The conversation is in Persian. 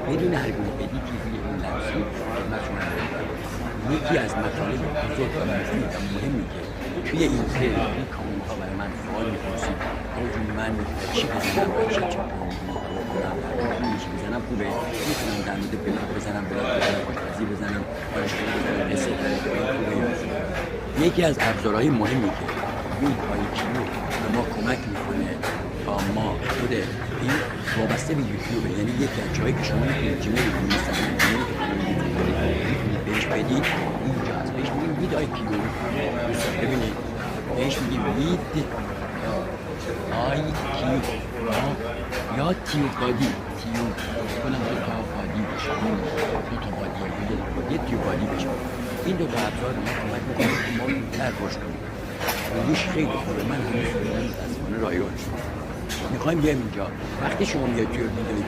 بدون هر گونه ادیتی روی این لحظه خدمتتون یکی از مطالب بزرگ و مفید و مهمی که توی این تریبی کامنت ها برای من سوال می‌پرسید من چی بزنم و چه بزنم خوبه، میتونم در مورد بلاک بزنم، آشپزی بزنم، یکی از ابزارهای مهمی که این آیکیو به ما کمک میکنه تا ما خود این وابسته به یوتیوبه، یعنی یکی از جایی که شما میتونید جیمیل بهش بدید اینجا هست، بهش میگیم وید آیکیو. ببینید بهش میگیم وید آیکیو یا تیوبادی کنم دو تا بادی بشه، دو تا بادی یه تیوبادی بشه. این دو تا ابزار ما کمک میکنه که ما بیشتر رشد کنیم. رویش خیلی خوبه. من هنوز متاسفانه رایگان شدم. میخوایم بیایم اینجا وقتی شما میاد توی ویدیویی